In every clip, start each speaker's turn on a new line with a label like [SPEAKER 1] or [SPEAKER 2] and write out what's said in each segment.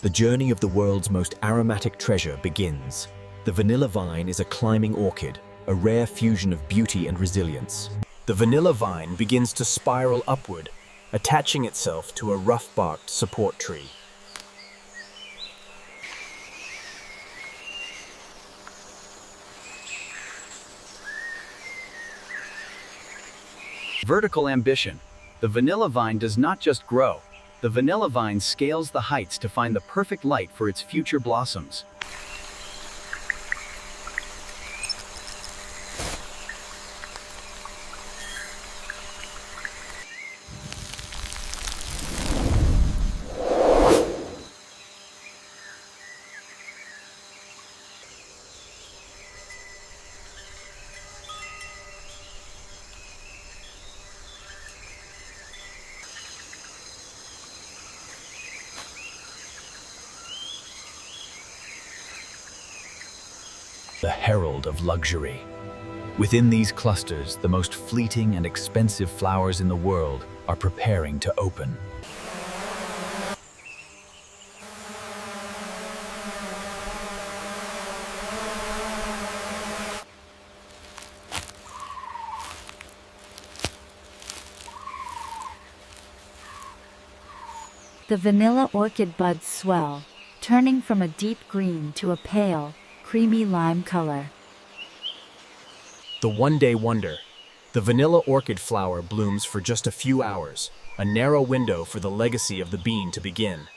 [SPEAKER 1] The journey of the world's most aromatic treasure begins. The vanilla vine is a climbing orchid, a rare fusion of beauty and resilience. The vanilla vine begins to spiral upward, attaching itself to a rough-barked support tree.
[SPEAKER 2] Vertical ambition. The vanilla vine does not just grow. The vanilla vine scales the heights to find the perfect light for its future blossoms.
[SPEAKER 1] The herald of luxury. Within these clusters, the most fleeting and expensive flowers in the world are preparing to open.
[SPEAKER 3] The vanilla orchid buds swell, turning from a deep green to a pale, creamy lime color.
[SPEAKER 1] The one-day wonder. The vanilla orchid flower blooms for just a few hours, a narrow window for the legacy of the bean to begin.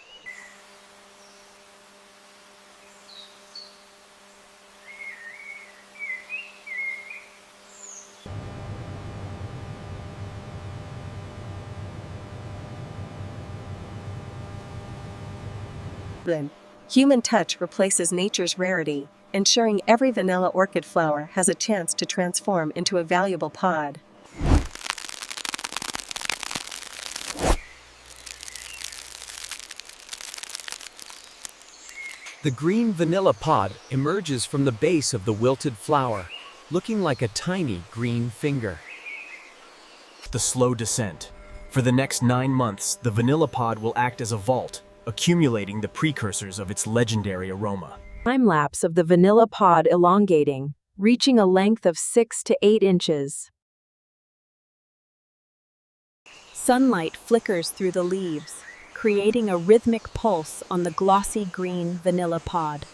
[SPEAKER 4] Human touch replaces nature's rarity, ensuring every vanilla orchid flower has a chance to transform into a valuable pod.
[SPEAKER 2] The green vanilla pod emerges from the base of the wilted flower, looking like a tiny green finger.
[SPEAKER 1] The slow descent. For the next 9 months, the vanilla pod will act as a vault, accumulating the precursors of its legendary aroma.
[SPEAKER 5] Time-lapse of the vanilla pod elongating, reaching a length of 6 to 8 inches. Sunlight flickers through the leaves, creating a rhythmic pulse on the glossy green vanilla pod.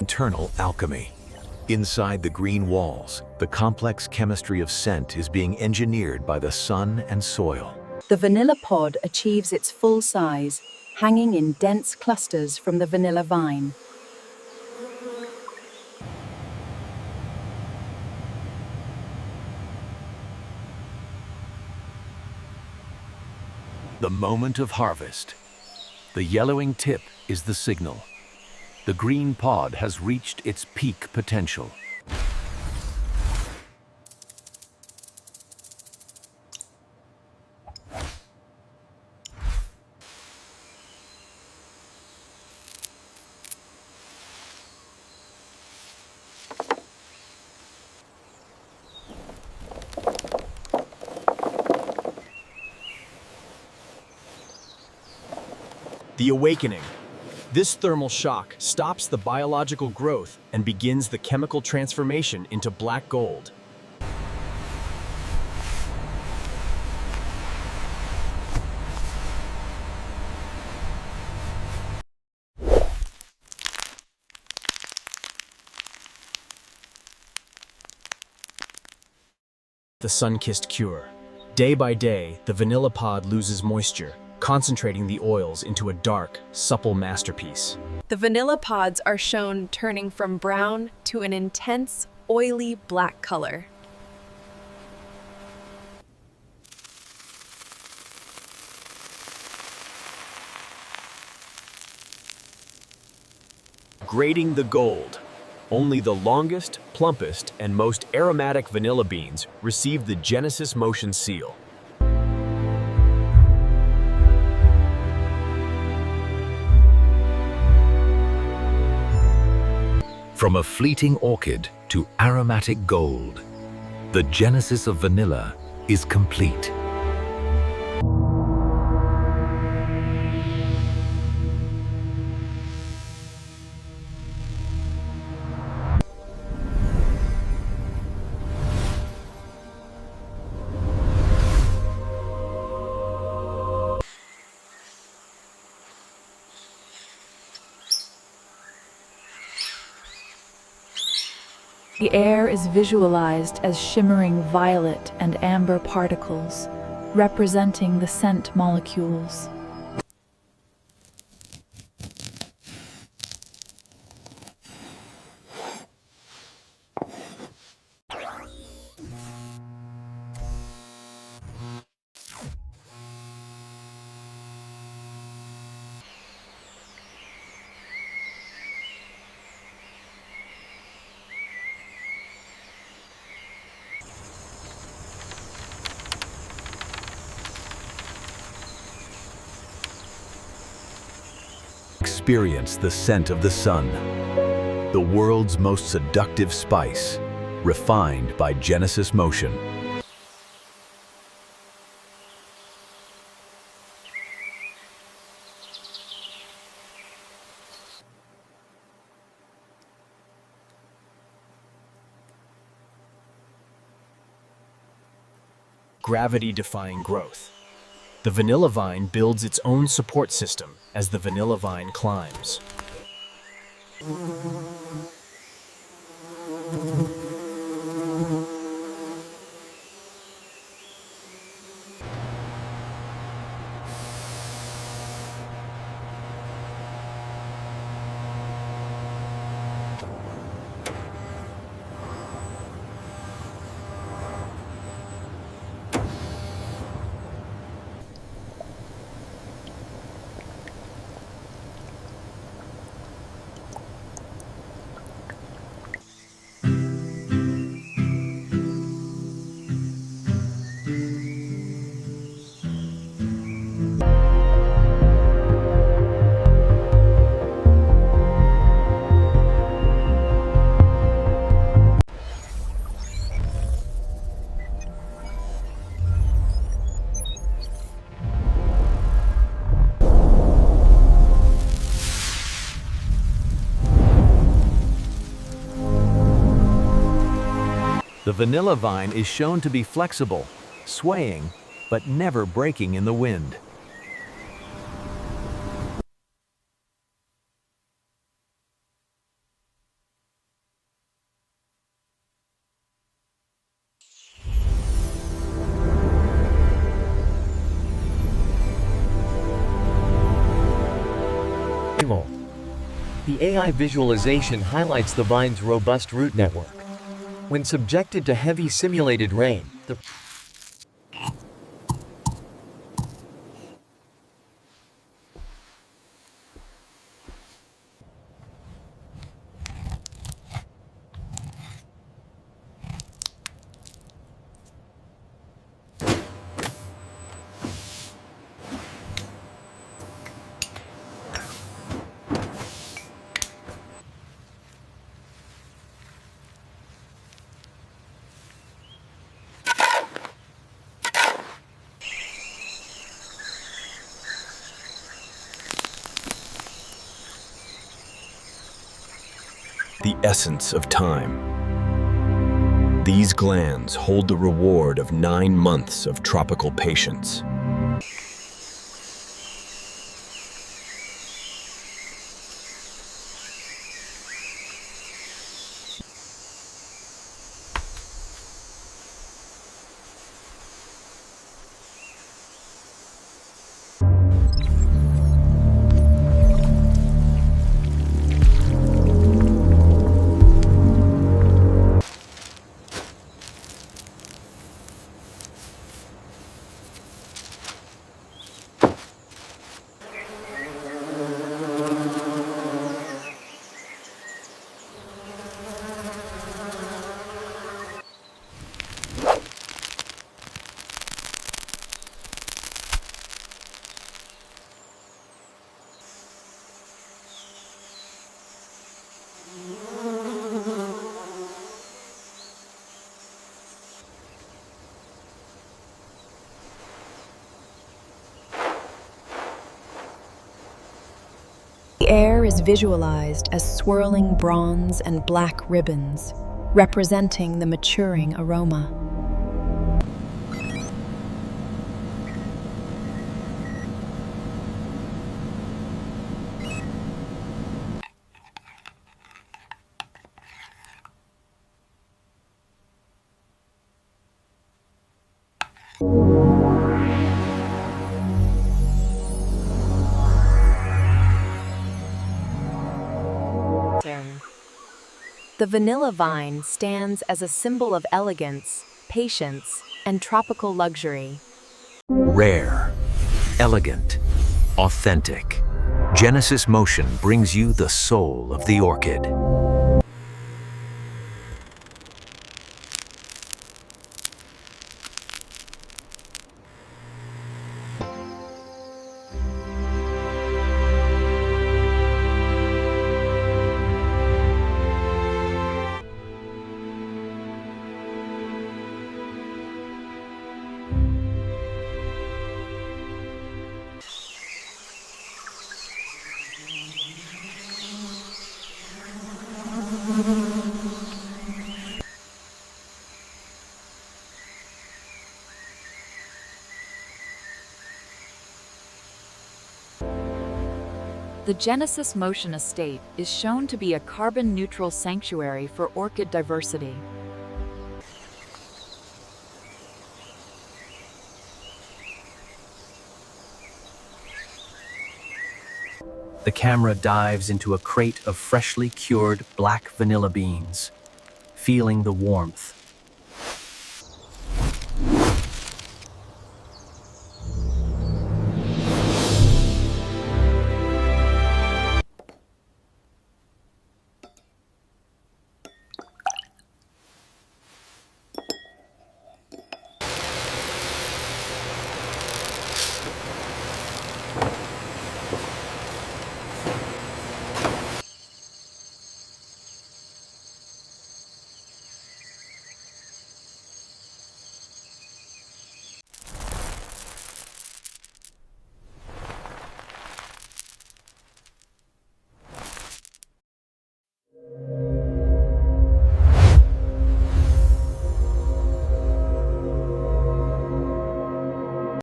[SPEAKER 6] Internal alchemy. Inside the green walls, the complex chemistry of scent is being engineered by the sun and soil.
[SPEAKER 5] The vanilla pod achieves its full size, hanging in dense clusters from the vanilla vine.
[SPEAKER 6] The moment of harvest. The yellowing tip is the signal. The green pod has reached its peak potential.
[SPEAKER 1] The awakening. This thermal shock stops the biological growth and begins the chemical transformation into black gold. The sun-kissed cure. Day by day, the vanilla pod loses moisture, concentrating the oils into a dark, supple masterpiece.
[SPEAKER 7] The vanilla pods are shown turning from brown to an intense, oily black color.
[SPEAKER 1] Grading the gold. Only the longest, plumpest, and most aromatic vanilla beans receive the Genesis Motion seal.
[SPEAKER 6] From a fleeting orchid to aromatic gold, the genesis of vanilla is complete.
[SPEAKER 8] The air is visualized as shimmering violet and amber particles, representing the scent molecules.
[SPEAKER 6] Experience the scent of the sun, the world's most seductive spice, refined by Genesis motion.
[SPEAKER 1] Gravity-defying growth. The vanilla vine builds its own support system as the vanilla vine climbs.
[SPEAKER 2] The vanilla vine is shown to be flexible, swaying, but never breaking in the wind.
[SPEAKER 9] The AI visualization highlights the vine's robust root network. When subjected to heavy simulated rain, the
[SPEAKER 1] The essence of time. These glands hold the reward of 9 months of tropical patience.
[SPEAKER 5] air is visualized as swirling bronze and black ribbons, representing the maturing aroma. The vanilla vine stands as a symbol of elegance, patience, and tropical luxury.
[SPEAKER 6] Rare, elegant, authentic. Genesis Motion brings you the soul of the orchid.
[SPEAKER 8] The Genesis Motion Estate is shown to be a carbon-neutral sanctuary for orchid diversity.
[SPEAKER 2] The camera dives into a crate of freshly cured black vanilla beans, feeling the warmth